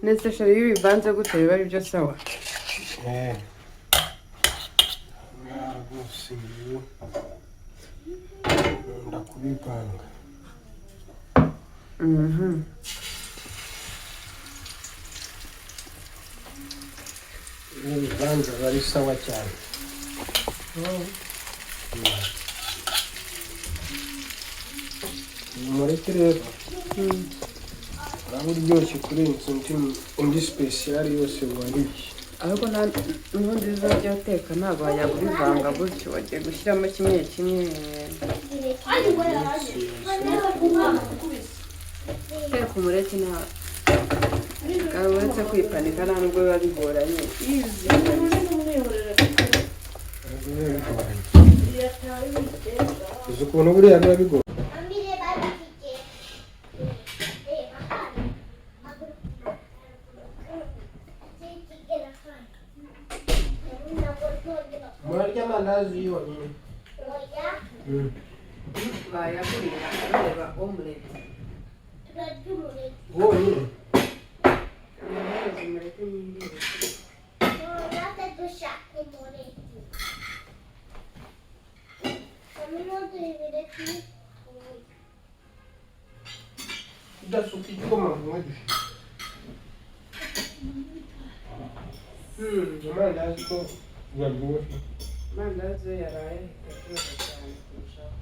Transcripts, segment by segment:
nese shari iyo bivanze gute biba ari byo sawa. Ndakubipanga. Ibivanze bari sawa cyane. Umureti rero uraba uryoshye kurenza indi special yose wariye. Ahubwo n'ubundi uzajya uteka ntabwo wajya kubivanga gutyo wagiye gushyiramo kimwe kimwe. Teka umureti ntabwo uretse kwipanika nta nubwo biba bigoranye. Uzi ukuntu buriya biba bigoranye. Murarya amandazi yonyine? Bayagurira bareba omelette. Turarya umureti wonyine? Umureti nyine. Natwe dushaka umureti. Kaminuza y'ibireti. Udasuka igikoma vuba dufite. Amandazi ko uraryoshye. Amandazi yaraye aryoshye cyane kurushaho.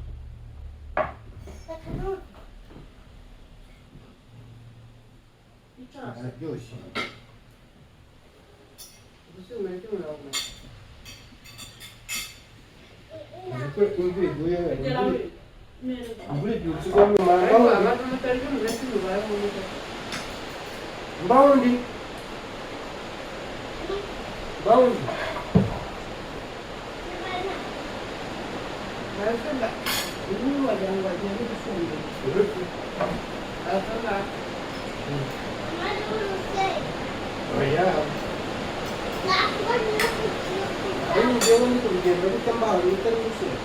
Araryoshye. Gusa umureti murawumenya. Uzi ko imvura iguye imvura ibyutse igwa mu manga. Abantu mutarya umureti mubayeho neza. Mbawundi. Arasanga ubu wagira ngo agende gufumbira. Arasanga Oya. Ari njyewe ndi kubigenda gute amahoro utari gusura.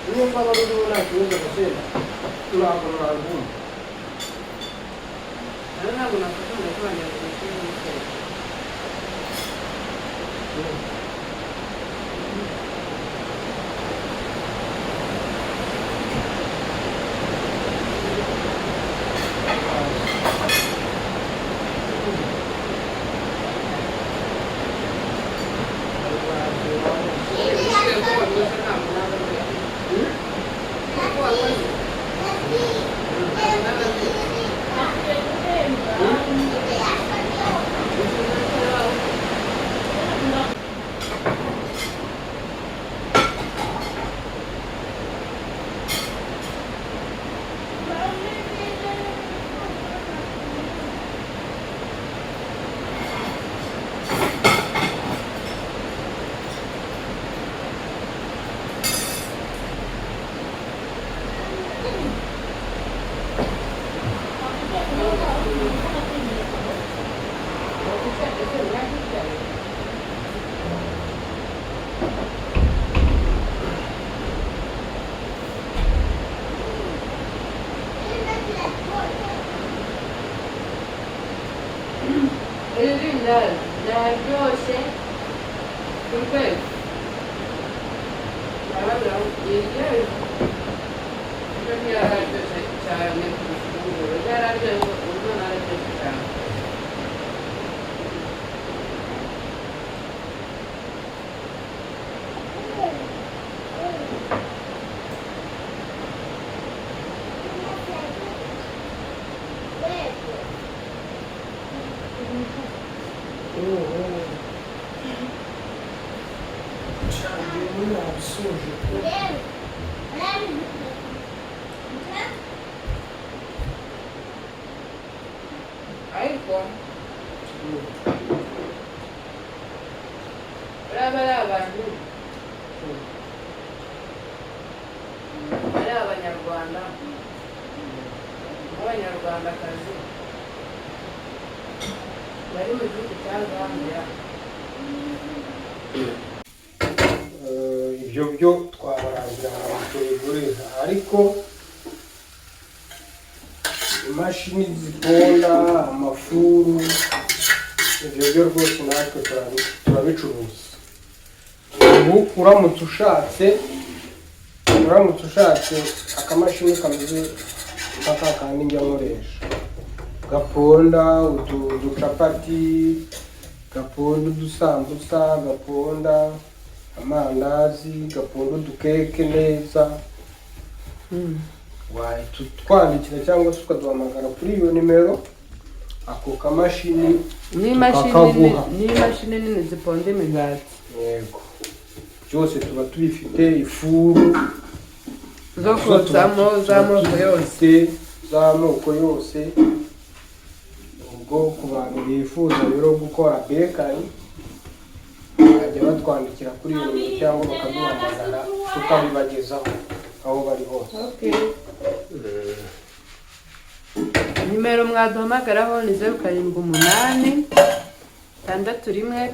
Niyo mpamvu ari ubu nta kibazo gusenda. Ntabwo nabumva. ntabwo nafata umureti wanjye ngo nishyure umusoro. Uryoshye uryoshye yararyoshye cyane kurusha ubunguru yararyoshye uburyo nararyoshye cyane. Ariko bariya ari abantu ari abanyarwanda n'abanyarwandakazi bari mu gihugu cya Zambia. Ibyo byo twabarangira ahantu tubigurira ariko imashini ziponda amafuru ibyo byo rwose natwe turabicuruza. Ubu uramutse ushatse akamashini kameze nk'aka kandi njya nkoresha gaponda uducapati, gaponda udusambusa, gaponda amandazi, gaponda udukeke neza. Wahita utwandikira cyangwa se ukaduhamagara kuri iyo nimero, ako kamashini tukakaguha. n'imashini nini ziponda imigati. Yego, byose tuba tubifite, ifuru zo kotsamo z'amoko yose. Ubwo ku bantu bifuza rero gukora bekari bajya batwandikira kuri iyo nimero cyangwa bakaduhamagara tukabibagezaho aho bari hose. Nimero mwaduhamagaraho ni 0786 614 45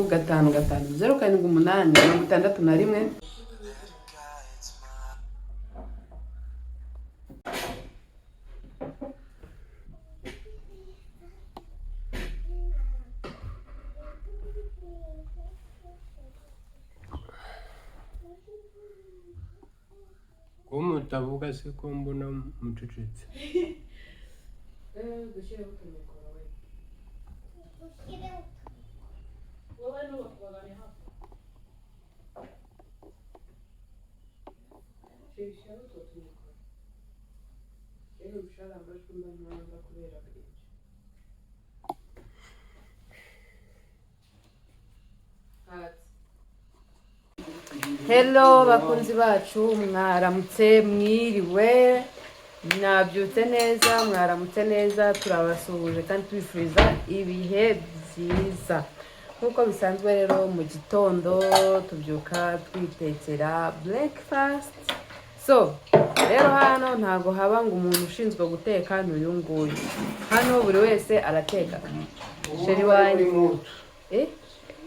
655 0786 661. Ko mutavuga se ko mbona mucecetse? Hello bakunzi bacu, mwaramutse mwiriwe, nabyutse neza, mwaramutse neza, turabasuhuje kandi tubifuriza ibihe byiza. Nkuko bisanzwe rero mu gitondo tubyuka twitekera breakfast. So rero hano ntago haba ngo umuntu ushinzwe guteka n'uyu nguyu, hano buri wese arateka. Sheri wanjye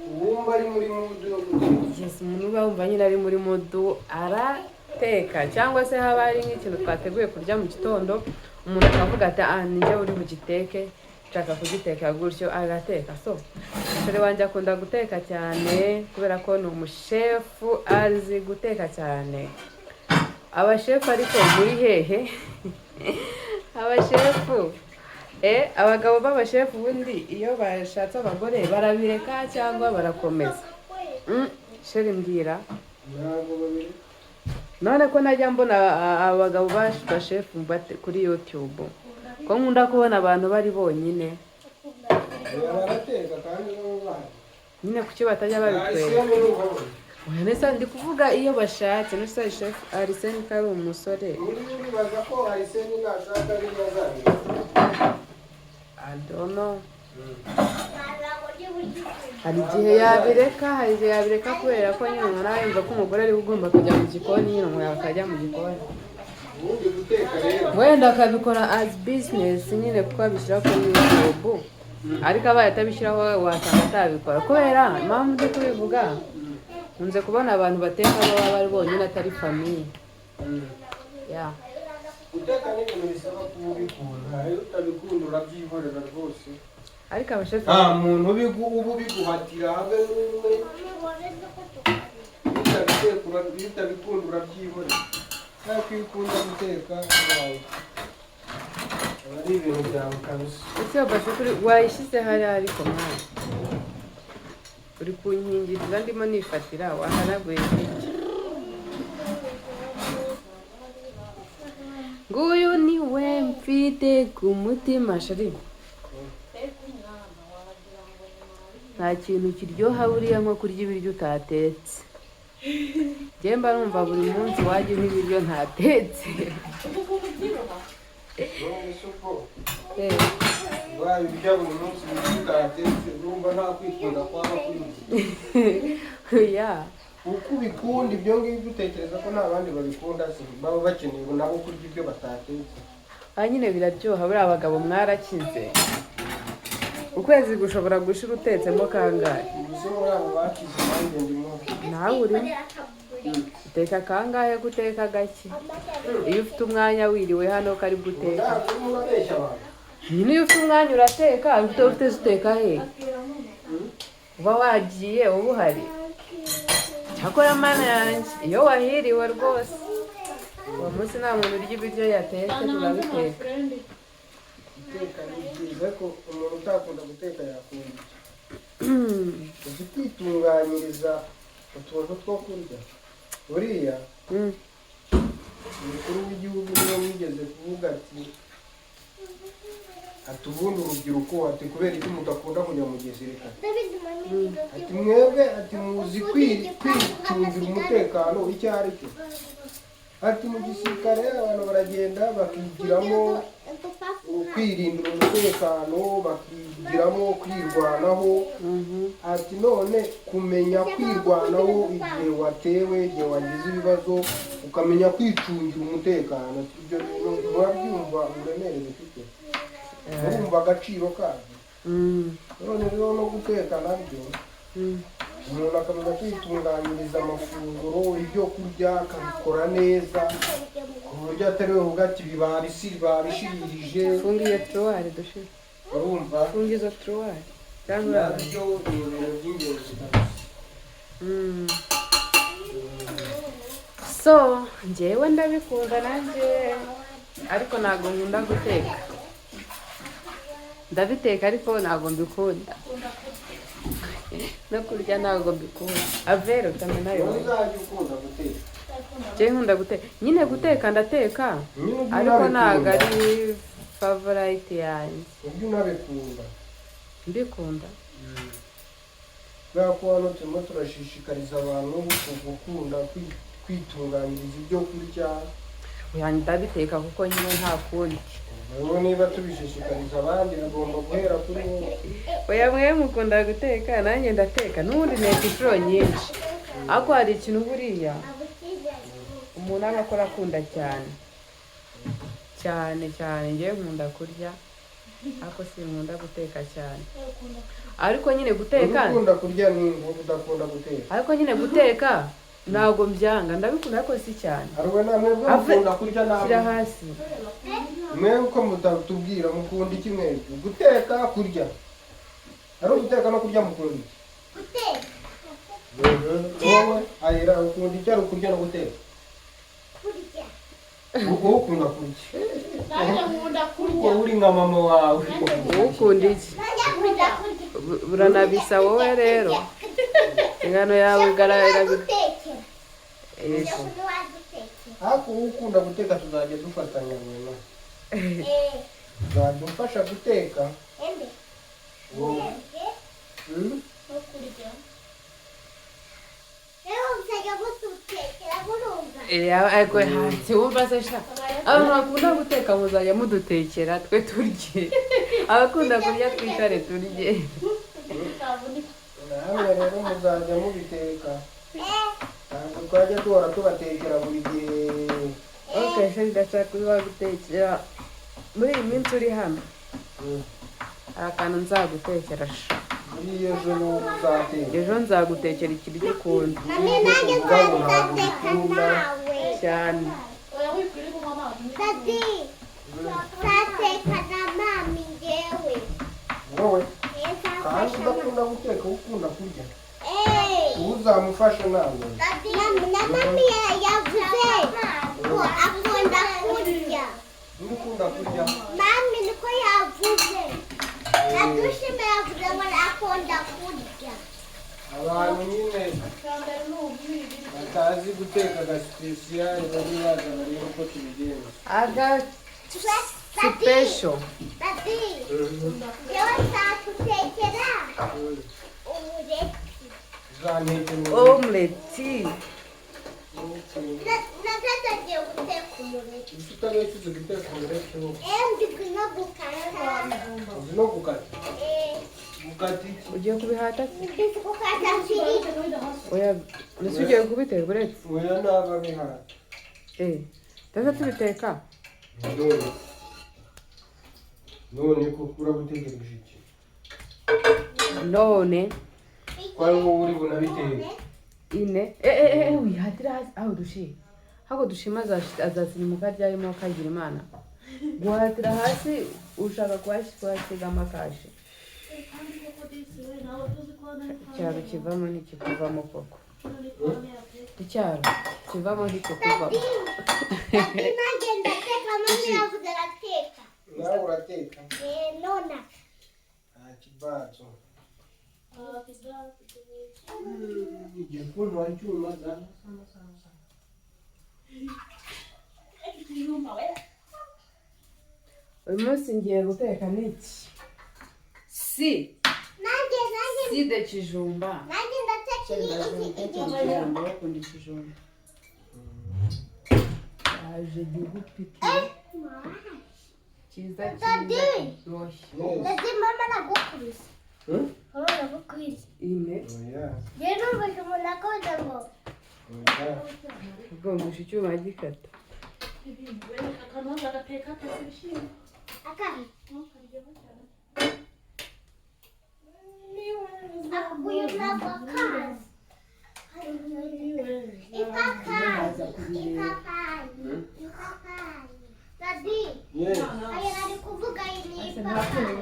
Uwumva ari muri mudu yo guteka. Yes, umuntu uba wumva nyine ari muri mudu arateka, cyangwa se haba hari nk'ikintu twateguye kurya mu gitondo, umuntu akavuga ati ninjye uri bugiteke, nshaka kugiteka gutyo agateka. So sheri wanjye akunda guteka cyane kubera ko ni umushefu, azi guteka cyane. Abashefu ariko muri hehe? Abashefu abagabo b'abashefu ubundi iyo bashatse abagore barabireka cyangwa barakomeza? Sheri mbwira. None ko najya mbona abagabo bashefu kuri YouTube, ko nkunda kubona abantu bari bonyine. Barateka kandi n'abana. Nyine kuki batajya babitwera? Nesa ndi kuvuga iyo bashatse. Nesa chef Arsene kari umusore. Muri baza ko Arsene nashaka n'ibazanye. I don't know. Hari igihe yabireka kubera ko nyine umuntu aba yumva ko umugore ari ugomba kujya mu gikoni, nyine umuntu akajya mu gikoni. Wenda akabikora as business nyine kuko abishyira kuri YouTube, ariko abaye atabishyiraho wasanga atabikora kubera impamvu ndi kubivuga. Unze kubona abantu bateka baba bari bonyine atari famille. Yeah. Guteka ni ibintu bisaba kuba ubikunda, iyo utabikunda urabyihorera rwose. Ariko abashefu muntu ubiguhatira habe n'umwe. Utabikunda urabyihorera. Ariko iyo ukunda guteka ari ibintu byawe kabisa. Ese bashefu wayishyize hari ariko mwana uri kunkingiriza ndimo nifatira wahanaguye. Nguyu niwe mfite ku mutima shari. Nta kintu kiryoha buriya nko kurya ibiryo utatetse. Njye mba numva buri munsi wajya n'ibiryo ntatetse. Wayo ibyo buri munsi utatetse urumva nta kwikunda kwaba kuri. Yeah. Uko ubikunda ibyo ngibyo utekereza ko nta bandi babikunda se baba bakeneye nabo kurya ibyo batatetse. Nyine biraryoha buriya abagabo mwarakize. Ukwezi gushobora gushira utetsemo kangahe? Ubuzima bwabo bakize nanjye ndimo. Nawe uri uteka kangahe guteka gake iyo ufite umwanya wiriwe hano kari guteka ntabwo urabeshya abantu. nyine iyo ufite umwanya urateka ufite ziteka he uba wagiye uba uhari cyakora mana yanjye iyo wahiriwe rwose uwo munsi nta muntu urya ibiryo yatetse turabiteka Guteka ni byiza ariko umuntu utakunda guteka yakunda uzi kwitunganyiriza utuntu two kurya buriya umukuru w'igihugu niwe wigeze kuvuga ati ubundi urubyiruko ati kubera iki mudakunda kujya mu gisirikare ati mwebwe ati muzi kwicungira umutekano icyo ari cyo ati mu gisirikare abantu baragenda bakigiramo kwirindira umutekano bakigiramo kwirwanaho ati none kumenya kwirwanaho igihe watewe igihe wagize ibibazo ukamenya kwicungira umutekano ibyo bintu murabyumva uburemere bifite urumva agaciro kabyo none rero no guteka nabyo umuntu akamenya kwitunganyiriza amafunguro ibyo kurya akabikora neza ku buryo atari we uvuga ati babishirije funga iyo turuwari dushira urumva funga izo turuwari cyangwa nabyo ni ibintu by'ingenzi kabisa. so njyewe ndabikunda nanjye ariko ntabwo nkunda guteka ndabiteka ariko ntabwo mbikunda no kurya ntabwo mbikunda avero cyane nayo uzajya ukunda guteka njyewe nkunda guteka nyine guteka ndateka ariko ntabwo ari favorite yanjye ujye unabikunda mbikunda kubera ko hano turimo turashishikariza abantu gukunda kwitunganyiriza ibyo kurya ndabiteka kuko nyine nta kundi rero niba tubishishikariza abandi bigomba guhera kuri wowe oya mwe mukunda guteka nanjye ndateka n'ubundi nteka inshuro nyinshi ariko hari ikintu buriya umuntu aba akora akunda cyane cyane cyane njyewe nkunda kurya ariko sinkunda guteka cyane ariko nyine guteka ukunda kurya ni udakunda guteka ariko nyine guteka ntabwo mbyanga ndabikunda ariko si cyane ariko namwe mukunda kurya shyira nawe hasi mwe uko mutatubwira mukunda iki mwebwe guteka kurya ari uguteka no kurya mukunda iki wowe ayira ukunda iki ari ukurya no guteka wowe ukunda kurya wowe uri nka mama wawe ukunda iki buranabisa wowe rero ingano yawe igaragara ariko wowe ukunda guteka tuzajya dufatanya nyuma uzajya umfasha guteka ariko hanze wumva se sha abantu bakunda guteka muzajya mudutekera twe turye abakunda kurya twicare turye namwe rero muzajya mubiteka ntabwo twajya duhora tubatekera buri gihe okesha ndashaka kuzagutekera muri iyi minsi uri hano hari akantu nzagutekera sha muri iyo ejo n'uwo uzateka ejo nzagutekera ikiryo ukunda Mami nanjye ubwabo nzajya ntabwo nzateka bikunda nawe. cyane Dadi, nzateka na mami njyewe. wowe Nzafasha kandi udakunda guteka ukunda kurya Eh, uzamufasha nawe na mami yavuze ko akunda kurya. niba ukunda kurya Mami niko yavuze. Nadushime yavuze ngo akunda kurya. abantu nyine batazi guteka agasipesiyali bari baza bareba uko tubigenza aga sipesho Dadi, njyewe nzagutekera umureti. uzantekera omeleti Natagiye guteka umureti. ufite abeshyi uzi guteka umureti Ndi no gukata. uzi no gukata Eh, gukata iki ugiye kubihata se ndi gukata firi. oya mbese ugiye kubiteka uretse oya naba bihari ndaza tubiteka none koko uragutegereje iki none ko ari wowe uri bunabiteke ine wihatira hasi aho dushima hako dushima azasirimuka ryarimo kagira imana guhatira hasi ushaka kuhasiga amakashi icyaro kivamo ntikikuvamo koko icyaro kivamo ntikikuvamo nanjye ndateka mami yavuze arateka nawe urateka nona nta kibazo igihe ukuntu wacyuma zana uyu munsi ngiye guteka n'iki si de kijumba nanjye ndateka kijumba bakunda ikijumba aje gihupiki cyiza kiryoshye ndetse mama nagukubise mama nagukubise ine rero numvise umuntu akoze ngo ugomba icyuma gikata uyu ntabwo akazi ipapayi dadi aya nari kuvuga iyi ni ipapayi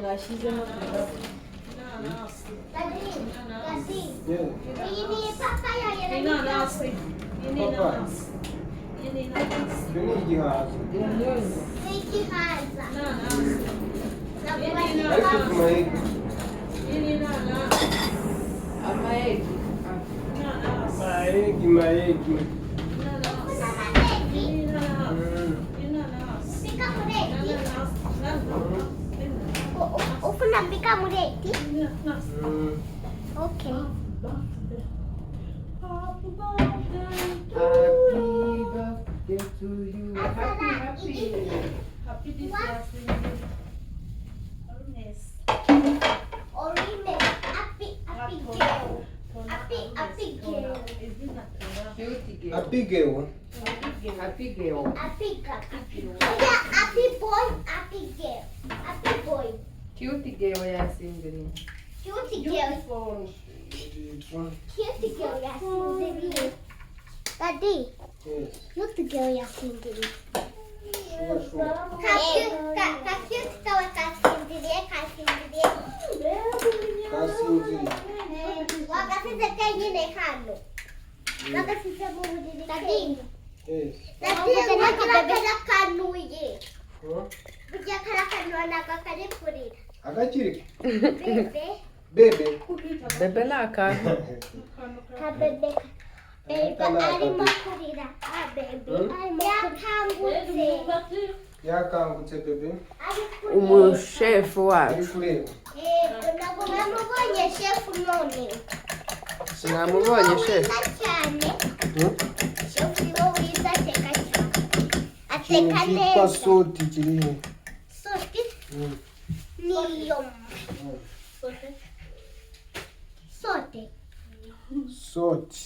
dadi iyi ni ipapayi aya nari ibyo ni igihaza ni igihaza ariko ku mahirwe amayegi mahirwe ufuna mpika mureti okay happy birthday to you happy Orime, happy girl. happy girl Yeah, happy boy, happy girl. Happy boy. cute girl yasindirimye Cute girl. Cute girl, yasindirimye. Daddy, cute girl, yasindirimye. Cute kawe kasindirimye. Wagasize kenyine hano. Wagasize mu buriri. Daddy, karakanuye. Burya karakanuye ntabwo kari kurira. agakiri Bebe. bebe ni akantu Kabebe. Bebe arimo kurira. Bebe. yakangutse bebe umushefu wacu ari kureba Ntabwo namubonye shefu none. sinamubonye shefu cyane. Shefu niwe wiza ateka cyane. ikintu Ateka cyitwa neza. soti kiri he Sote niyo. Sote. soti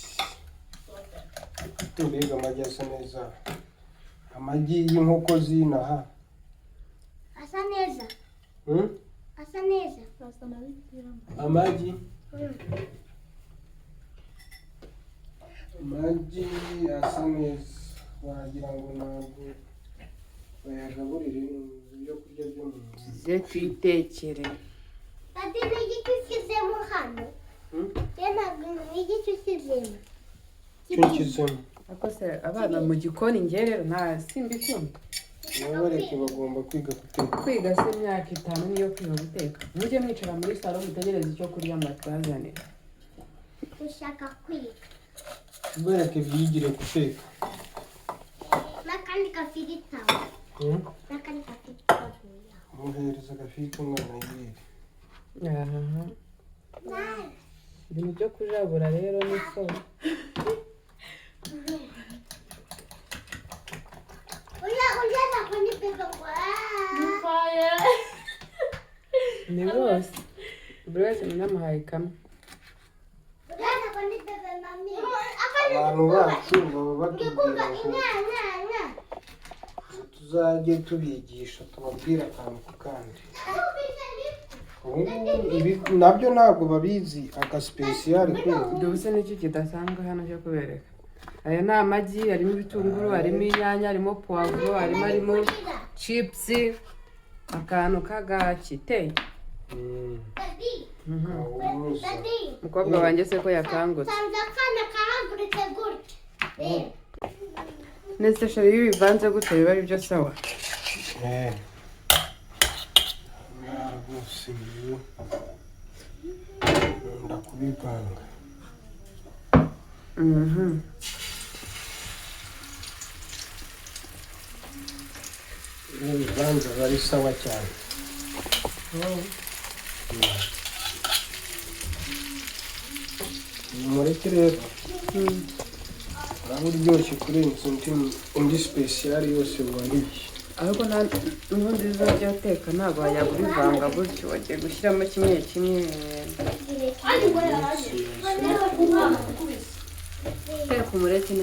mbega amagi asa neza amagi y'inkoko z'inaha Asa neza. Asa neza. amagi asa neza wagira ngo ntabwo bayagaburire ibyo kurya byo mu nzu ze twitekere Ati ni igiti ushyizemo hano. Ntabwo ni igiti ushyizemo. cy'ikizemo ariko se abana mu gikoni njye rero nta simbikunda bareke bagomba kwiga guteka kwiga se imyaka 5 niyo kwiga guteka mujye mwicara muri salo mutegereze icyo kurya mbatwazanira Ushaka kwiga. bareke biyigire guteka N'akandi gafirita. N'akandi gafirita. muhereza agafiriti umwana yirire ibintu byo kujabura rero ni so Uya ntabwo ni bebe ngo ni bose buri wese munamuhaye kamwe uya ntabwo ni bebe mami. abantu bacu baba batubwira ngo Inyanya. tuzajye tubigisha tubabwire akantu ku kandi ibi nabyo ntabwo babizi agasipesiyari kwezi. Dubuse n'icyo kidasanzwe hano cyo kubereka. Aya ni amagi, harimo ibitunguru, harimo inyanya, harimo puwavuro, harimo chips, akantu k'agakiteye. Umukobwa wanjye se ko yakangutse. Nese shari iyo bivanze gute biba ari byo sawa? Ndakubipanga. Ibibanza bari sawa cyane. Umureti rero uraba uryoshye kurenza undi special yose wariye. Ariko n'ubundi uzajya uteka ntabwo wajya kubivanga gutyo, wagiye gushyiramo kimwe kimwe. Teka umureti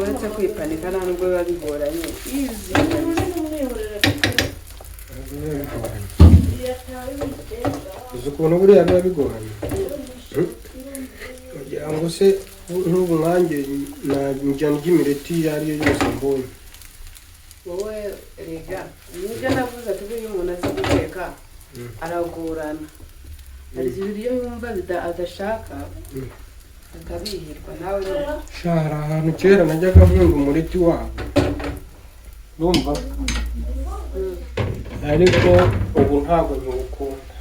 uretse kwipanika nta nubwo biba bigoranye. Uzi ukuntu buriya biba bigoranye? Kugira ngo se nk'ubu nkanjye njya ndya imireti iyo ari yo yose mbonye. Wowe rega nibyo navuze ati iyo umuntu azi guteka aragorana. Hari ibiryo yumva adashaka akabihirwa nawe. Shara ahantu kera najyaga nkunda umureti wabo. Urumva? Ariko ubu ntabwo nkiwukunda.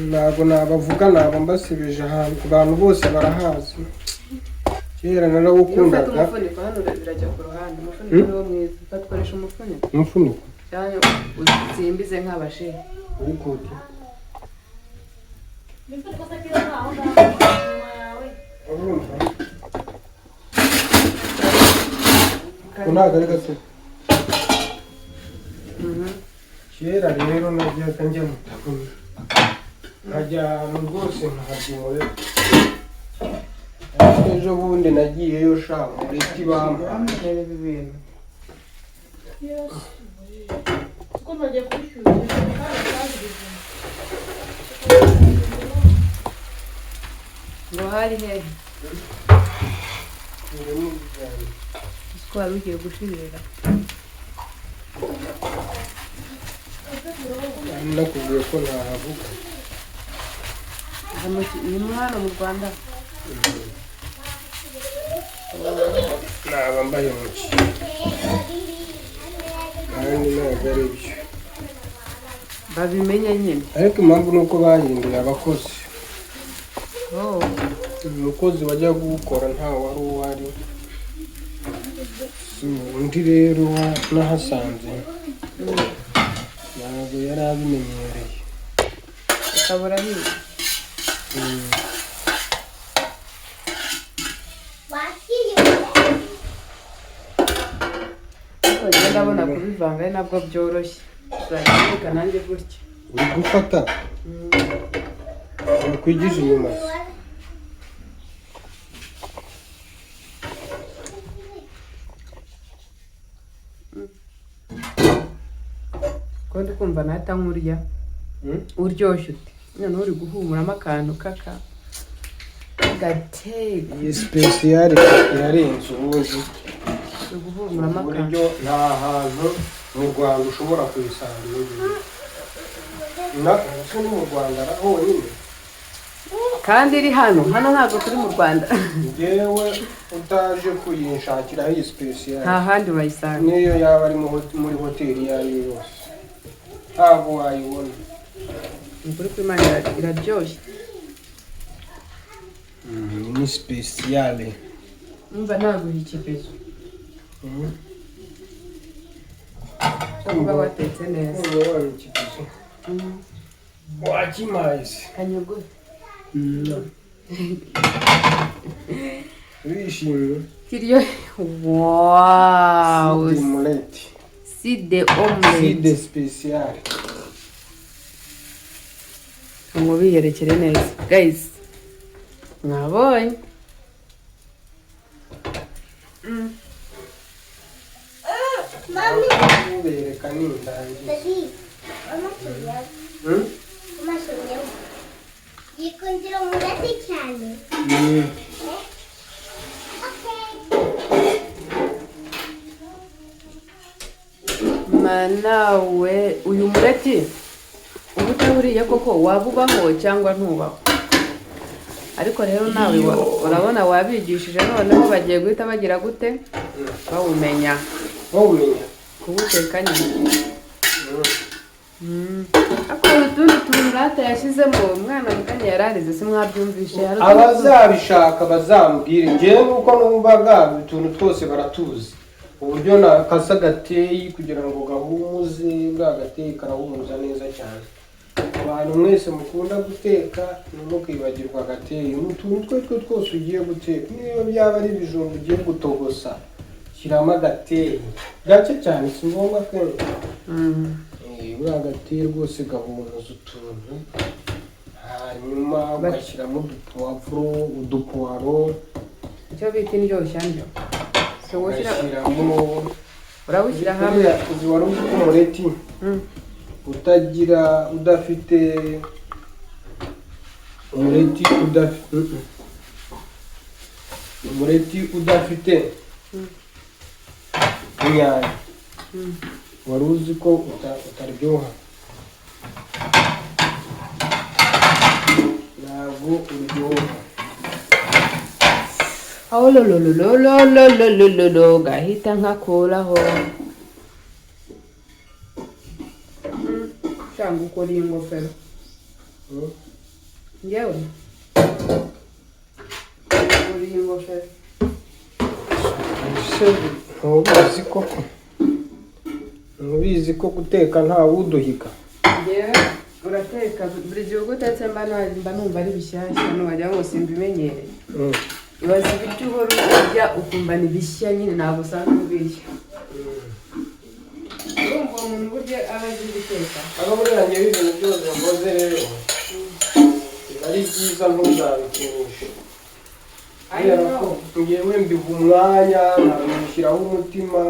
Ntabwo nabavuga ntabwo mbasibije ahantu abantu bose barahazi. Kera narawukundaga. Umufuniko hano birajya ku ruhande. Umufuniko niwo mwiza. Ugatwarisha umufuniko. Umufuniko? Cyane uzimbize nk'abashehe. Uri koti. Ntabwo ari gato. Kera rero najyaga njya mu tagumi. Nkajya ahantu rwose nkaharya umureti. Ejo bundi nagiyeyo sha umureti bampaye. Ibi bintu. Ngo hari hehe? Ko wari ugiye gushirira. Nakubwiye ko ntahavuga. Ni hano mu Rwanda. Naba mbaye muki. Kandi ntabwo ari byo. Babimenya nyine. Ariko impamvu ni uko bahinduye abakozi. Umukozi wajya gukora nta wari uhari. Undi rero nahasanze ntabwo yari abimenyereye. Ukabura hirya. Ndabona kubivanga ari nabwo byoroshye. Uzajya nanjye gutya. Uri gufata? Wakwigije inyuma. Ko ndi kumva nahita nkurya. Uryoshye ute? Noneho uri guhumuramo akantu gateke. Iyi special irarenze ubundi. Uri guhumuramo akantu. Uburyo nta hantu mu Rwanda ushobora kuyisanga. Nako ni mu Rwanda honyine. Kandi iri hano ntabwo turi mu Rwanda. Ngewe utaje kuyinshakira iyi special. Nta handi wayisanga. Niyo yaba ari muri hoteli iyo ari yo yose. Ntabwo wayibona. Ukuri kw'Imana iraryoshye. Ni special. Umva ntabwo ikibezo. Uba watetse neza. Wakimaze. Kanyugure. Urishimye. Kiryo. Wow. Omelette. Side omelette. Side special. Mubiyerekere neza. Guys. Mwabonye. Mami. Ubereka n'indangi. Amashyunyemo. Yikundira umureti cyane. Nawe uyu mureti uba utaburiye koko waba ubaho cyangwa ntubaho, ariko rero nawe urabona wabigishije noneho bagiye guhita bagira gute bawumenya kuwuteka nyine. Ako utundi tuntu rata yashyizemo umwana muganye yararize simwabyumvishe. Abazabishaka bazambwire, njyewe nuko numvaga utuntu twose baratuzi, uburyo nakasa agateyi kugira ngo gahumuze, bwa gateyi karahumuza neza cyane. Abantu mwese mukunda guteka ntimukibagirwa agateyi, utuntu twe twose ugiye guteka, niyo byaba ari ibijumba ugiye gutogosa shyiramo agateyi gake cyane, si ngombwa kenshi. Buriya gateyi rwose gahumuza utuntu, hanyuma ugashyiramo udupavuro, udupuwaro, icyo bita indyoshya ndyo. ugashyiramo Urawushyira hamwe. uzi wari uzi ko umureti udafite inyanya, wari uzi ko utaryoha, ntabwo uryoha. Aho lololololololololo gahita nkakuraho. Cyangwa ukora iyi ngofero. Ngewe ukora iyi ngofero. Ntubizi ko guteka ntawe uduhiga. Ngewe urateka buri gihe ugutetse mba numva ari bishyashya ntiwagira ngo simbimenyereye. Ibaze ibiryo uhora urya ukumva ni bishya nyine ntabwo usanga ubirya. Urumva umuntu burya aba azi guteka. Aba buriya njyewe ibintu byose mboze rero ari byiza ntuzabikinishe. Ngewe mbiha umwanya nkabishyiraho umutima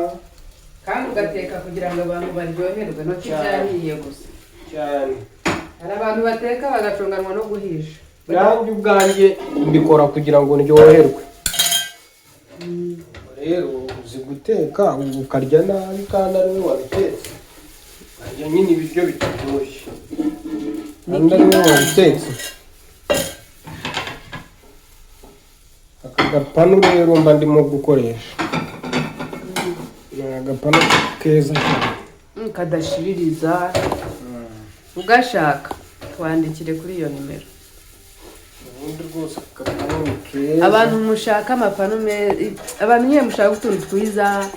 kandi ugateka kugira ngo abantu baryoherwe no kibyariye gusa cyane. Hari abantu bateka bagacunganwa no guhisha. Nanjye ubwanjye mbikora kugira ngo ndyoherwe. Rero uzi guteka ukarya nabi kandi ari we wabitetse, arya nyine ibiryo bitaryoshye kandi ari we wabitetse. Aka gapanu rero mba ndimo gukoresha ni agapanu keza cyane kadashiririza. Ugashaka twandikire kuri iyo nimero. Abantu mushaka amapanu abantu nyine mushaka utuntu twiza,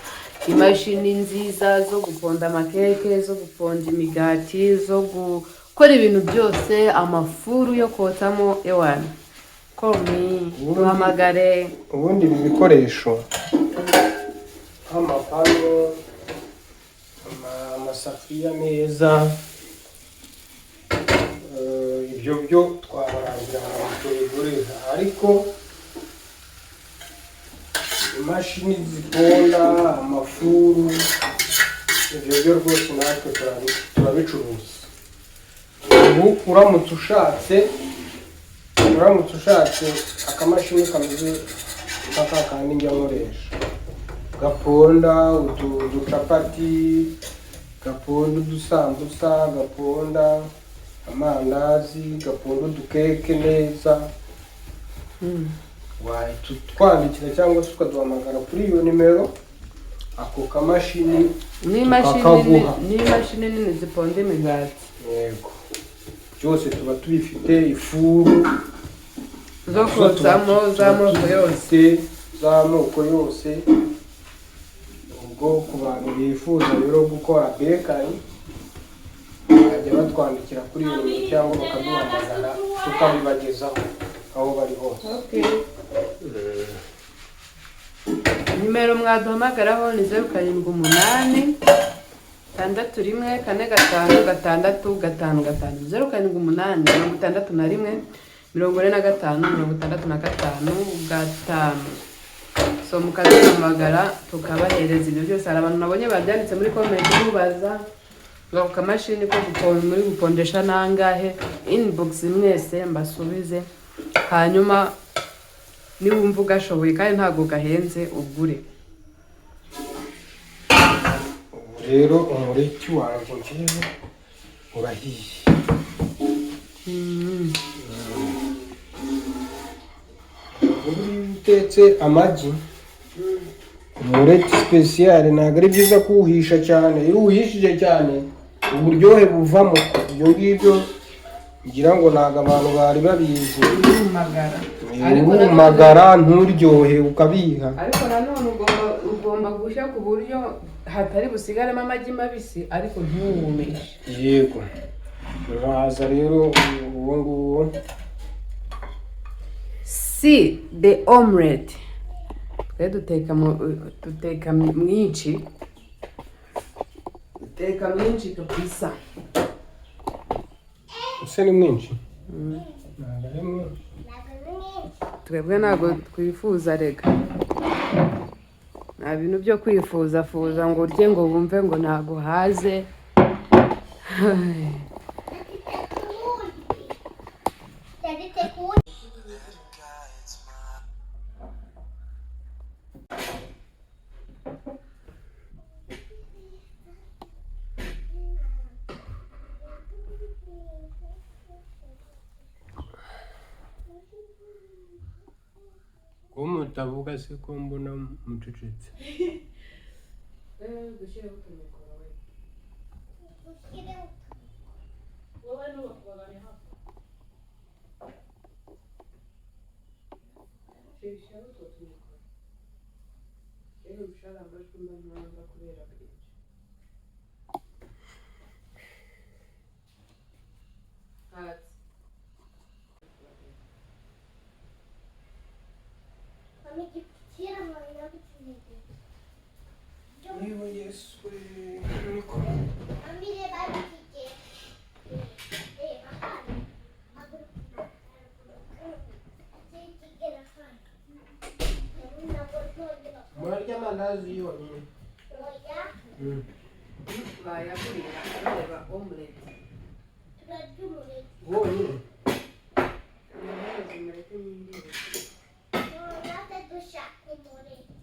imashini nziza zo guponda amakeke, zo guponda imigati, zo gukora ibintu byose, amafuru yo kotsamo ewana komi duhamagare. Ubundi ibi bikoresho nk'amapanu, amasafuriya meza, ibyo byo twabarangira ahantu tubigurira, ariko imashini ziponda amafuru ibyo byo rwose natwe turabicuruza. Ubu uramutse ushatse akamashini kameze nk'aka kandi njya nkoresha, gaponda uducapati, gaponda udusambusa, gaponda amandazi, gaponda udukeke neza. Wahita utwandikira cyangwa se ukaduhamagara kuri iyo nimero, ako kamashini tukakaguha. N'imashini nini ziponda imigati. Yego, byose tuba tubifite, ifuru zo kotsamo z'amoko yose. Ubwo ku bantu bifuza rero gukora bekari bajya batwandikira kuri iyo nimero cyangwa bakaduhamagara tukabibagezaho aho bari hose. Nimero mwaduhamagaraho ni 078 614 45 655 078 661 45 so mukaduhamagara tukabahereza ibyo byose. Hari abantu nabonye babyanditse muri comment mubaza ako kamashini ko muri gupondesha nangahe inbox mwese mbasubize, hanyuma niwumva ugashoboye kandi ntabwo gahenze ugure. Rero umureti wanjye ngiye urahiye. Utetse amagi, umureti special ntabwo ari byiza kuwuhisha cyane. Iyo uwuhishije cyane uburyohe buvamo. Ibyo ngibyo ngira ngo ntabwo abantu bari babizi. Urumagara nturyohe ukabiha. Ariko nanone ugomba gushya ku buryo hatari busigaremo amagi mabisi, ariko ntuwumishe. Yego. Uraza rero uwo nguwo. Si the omelette. Duteka mwinshi. Duteka mwinshi kabisa. Ese ni mwinshi? Twebwe ntabwo twifuza rega. Nta bintu byo kwifuza ngo urye ngo wumve ngo ntabwo haze. Ko mutavuga se ko mbona mucecetse? Dushyiraho utumikoro we. Wowe n'ubakubagane hafi. Shyiraho utwo tumikoro. Rero ushaka amajwi mba ntumva kubera bwinshi. Hati. Niba Yesu murarya amandazi yonyine? Bayagurira bareba omelette. Turarya umureti. Wonyine? Umureti n'indimu. Natwe dushaka umureti.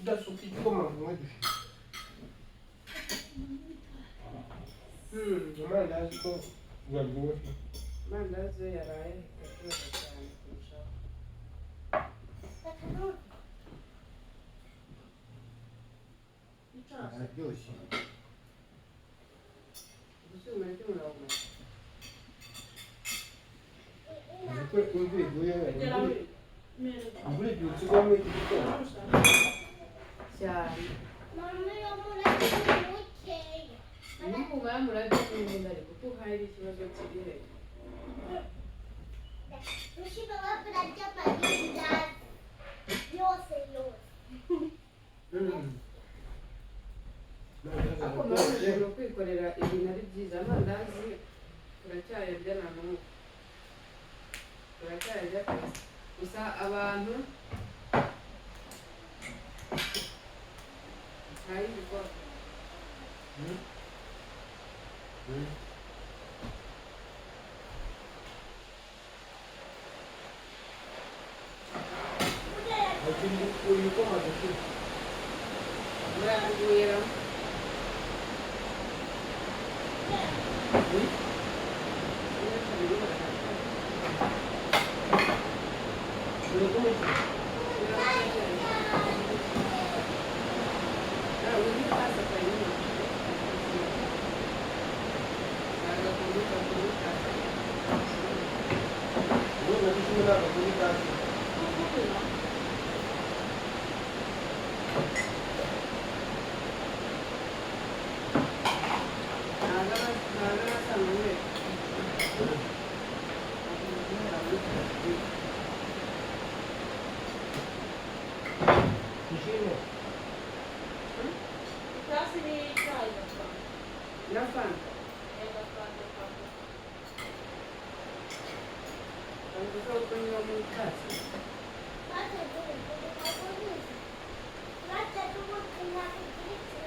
Udasuka igikoma mwe dushe. Amandazi ko uraryoshye. Amandazi yaraye aryoha cyane kurushaho. Araryoshye. Gusa umureti murawumara. Ariko imvura iguye imvura ibyutse igwamo iki gitondo Cyane. Mama y'umureti ni mukeya. Nuko bamurabye n'ibindi ariko kuko hari ikibazo kiri. Dushima bakurarya amandazi yose. Ako mwana kwikorera ibintu ari byiza. Amandazi turacyayarya na n'ubu. Turacyarya gusa abantu ntayindi bwoko. ibikoma dufite Urambwira.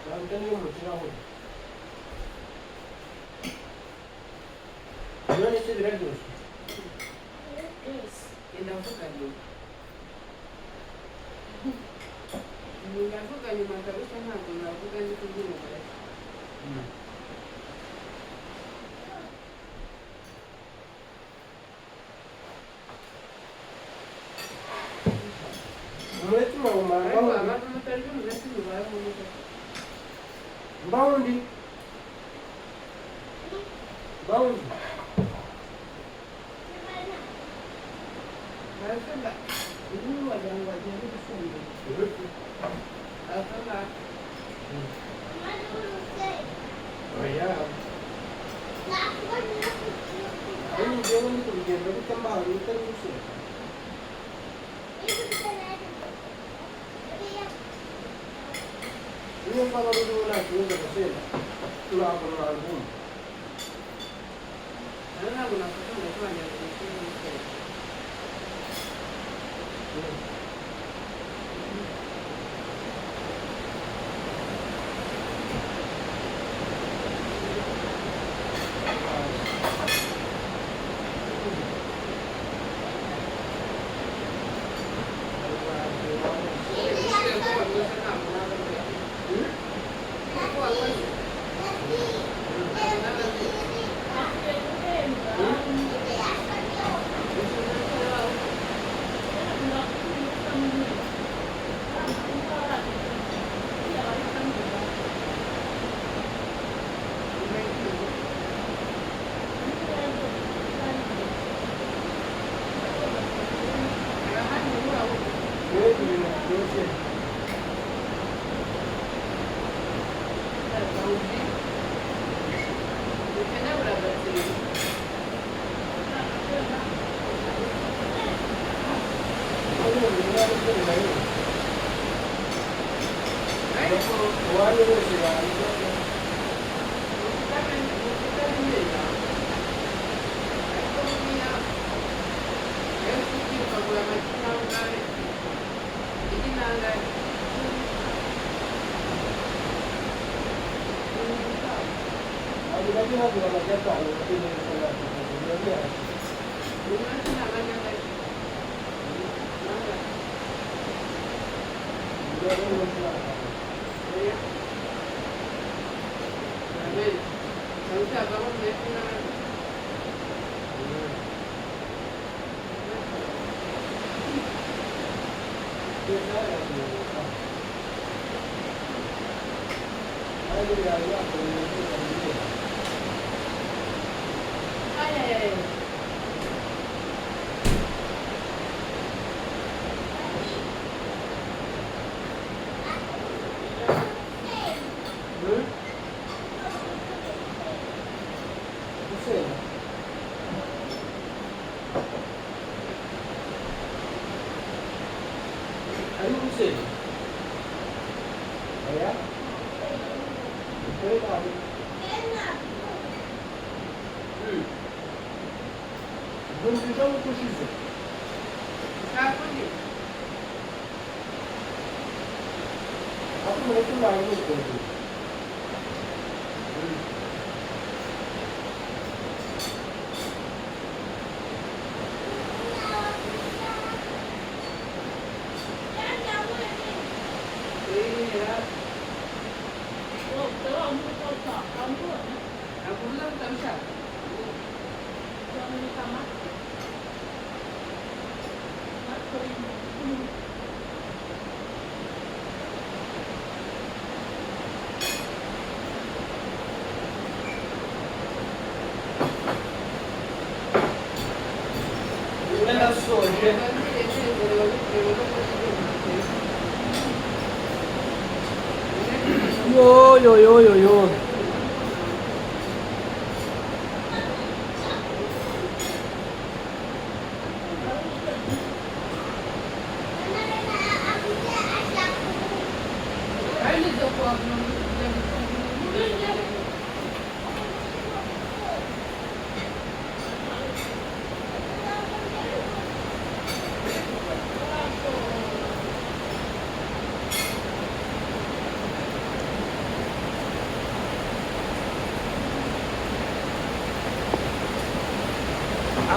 Ntabwo niyo mu kirahure. None se biraryoshye? Ndavuga nyuma. Ndavuga nyuma kabisa ntabwo navuga ndi kubyumva. Umureti mawumara Ariko mbawundi. abantu mutarya umureti mubayeho neza. Mbawundi. Mbawundi. Barasanga ubu wagira ngo bagende gufungura. Barasanga Oya. Ari njyewe ndi kubigenda gute mbahari utari guseka? Niyo mpamvu ari ubu nta kibazo gasenda. Ntabwo mwabumva. ntabwo nafata ngo kubanyarwanda cy'umusoro. Yo.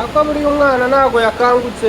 ako buriya umwana ntabwo yakangutse.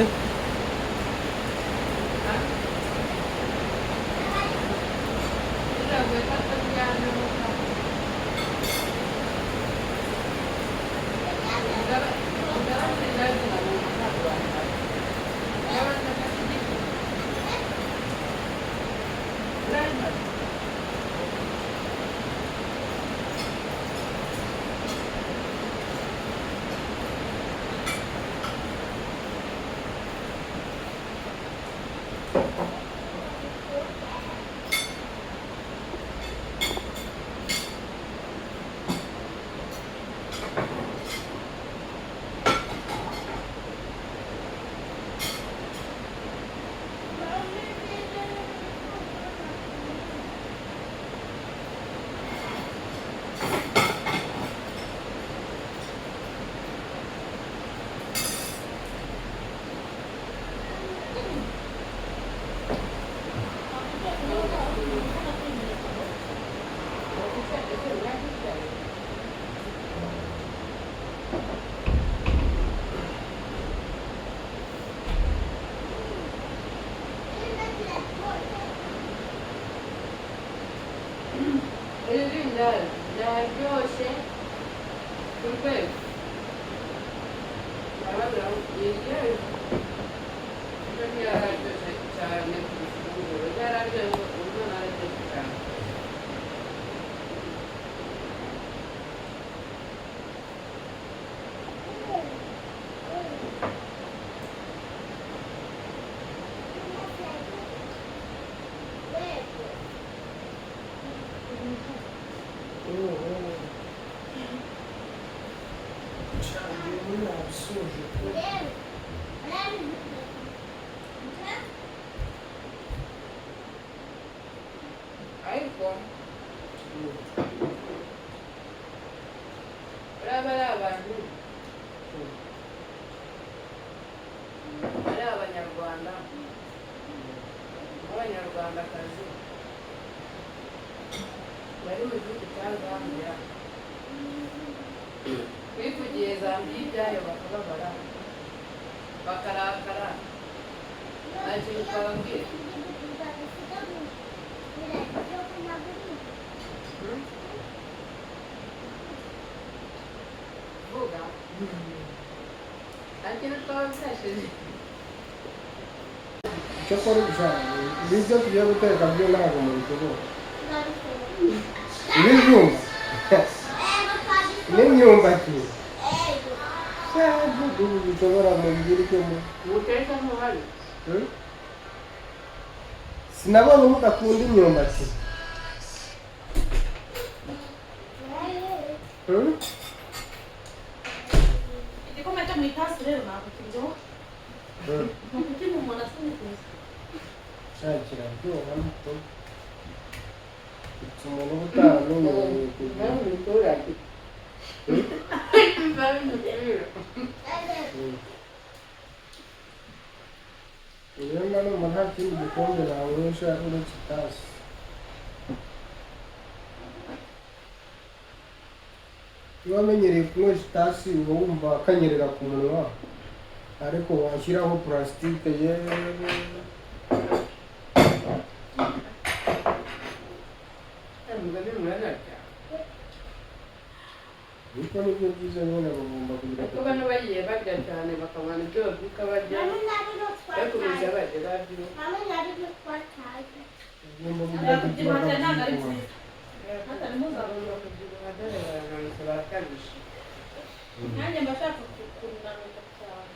uryoshye ku rwego yararyoshye cyane kurusha ubunguru yararyoshye umwana araryoshye cyane ariko bariya ari abantu ari abanyarwanda n'abanyarwandakazi bari mu gihugu cya Zambia bivugiye Zambia ibyayo bakababara bakarakara nta kintu twababwira vuga nta kintu twababwirashije icyo kora gushaka ibyo tugiye guteka byo ntabwo mubishobora ibijumba n'imyumbati ntabwo bishobora mu biryo ubuteka ntuhari sinabonye mudakunda imyumbati igikoma cyo mu itasi rero ntabwo kiryoha ntabwo kiri mu muntu asunikuza kiraryoha muto it's umuntu uba utaramenyereye kugira umuturage rero nanone nta kindi gikombe nawuresha uretse itasi iyo wamenyereye kunywesha itasi uba wumva akanyerera ku munwa ariko washyiraho purasitike yewe ariko nibyo byiza nyine bagomba kugira kuko bano bagiye barya cyane bakabona ibyo babyuka barya bakomeza barya barya bagomba kugira kubyibuha cyane ntabwo ari ibyo byiza hatari muzabona kubyibuha dore barananutse barakabije nanjye mba nshaka kunanuka cyane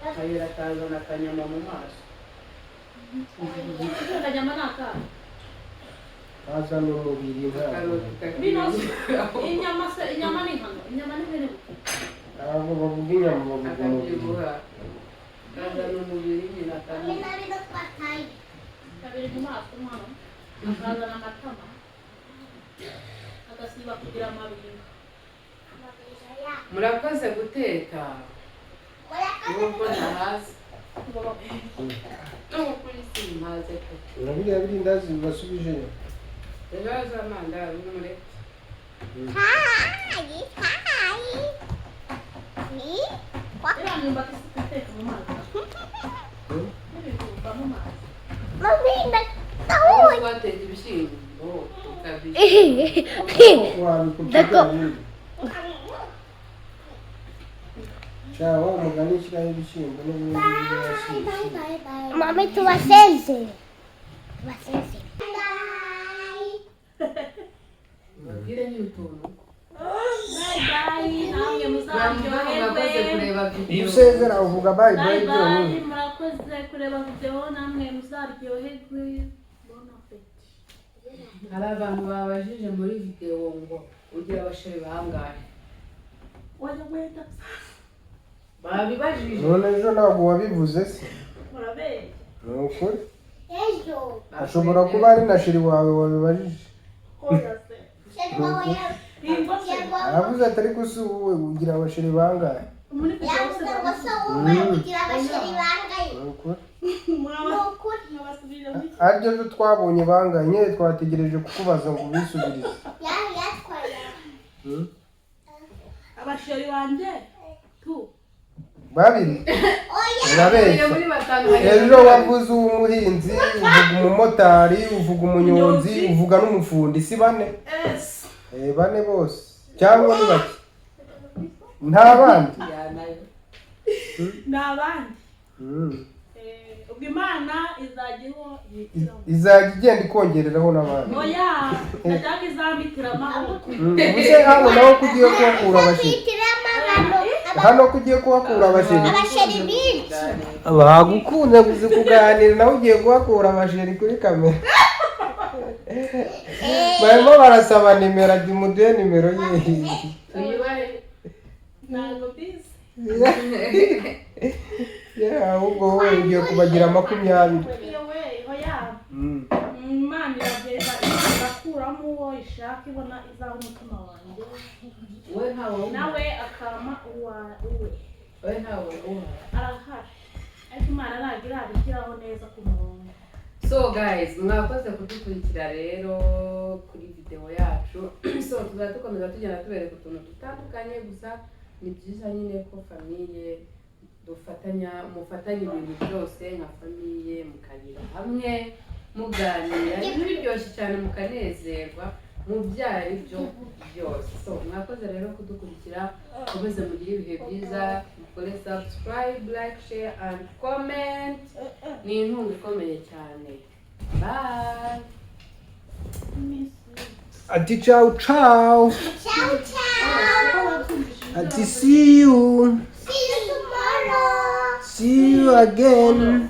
akayira kazana akanyama mu maso akanyama ni akahe kazana umubiri ntabwo inyama ni hano inyama ni bene ntabwo bavuga inyama bavuga umubiri akabyibuha kazana umubiri nyine akamenya kabiri mu maso hano akazana amatama agasiba kugira amabinga murakoze guteka nubwo ntahazi n'ubu kuri si ntaze pe urabiriya birindazi basubije Ibibazo amandazi n'umureti. Hi. Iriya myumbati si guteka mu mazi. N'ibijumba mu mazi. Mommy, Aho twateka ibishyimbo ukabishyira. wabikubwira cyangwa umugani ushyiraho ibishyimbo n'ubundi birashyushye. Mommy, tu wasenze. Babwire n'utuntu. Bye namwe Mwakoze muzaryoherwe. kureba iyo video. usezera uvuga bayi Bye bayi bye byonyine. murakoze kureba video namwe muzaryoherwe. Bon appétit. Hari abantu babajije muri video ngo ugira abasheri bangahe. Wajya wenda Babibajije. none ejo ntabwo wabivuze se murabeshya. ni ukuri Ejo. ashobora kuba ari na sheri wawe wabibajije. Oya se. aravuze ati ariko si wowe ugira abasheri bangahe. Muri video Yavuze ngo so wowe ugira abasheri bangahe. ni ukuri mwabasubirira muri aribyo byo twabonye bangahe nyine twategereje kukubaza ngo ubisubirize. Yatwaye. abasheri banje tu babiri urabeshya. Muri batanu ejo wavuze uw'umuhinzi uvuga umumotari uvuga umunyonzi uvuga n'umufundi si bane. es bane bose cyangwa ni bake nta bandi. nabandi Mm. ubwo Imana izajyaho yitiramo. izajya igenda ikongereraho n'abandi. Oya ndashaka izamitira amaboko. ubuse hano naho ko ugiye kuhakura abasheri hano ko ugiye kuhakura abasheri Abasheri benshi. bagukunze kuzi kuganira nawe ugiye kuhakura abasheri kuri kamera. barimo barasaba nimero ati muduhe nimero ye. Tuyubahe. Ntabwo bizi. ahubwo wowe ugiye kubagira 20. Yewe oya Mm. Imana iragenda igakuramo uwo ishaka ibona izaho umutima wanjye We ntawe nawe akama uwe we ntawe arahari ariko Imana ntabwo irabishyiraho neza ku murongo. So guys, mwakoze kudukurikira rero kuri video yacu. So tuzajya dukomeza tugenda tubereka utuntu dutandukanye, gusa ni byiza nyine ko famiye mufatanya ibintu byose nka famiye, mukarira hamwe muganira ibintu biryoshye cyane mukanezerwa mu byari byo byose. So mwakoze rero kudukurikira, mukomeze mugire ibihe byiza, mukore subscribe, like, share and comment. Ni inkunga ikomeye cyane. Bye. ati ciao ciao. Ciao, ciao. ati see you See you tomorrow. see you again.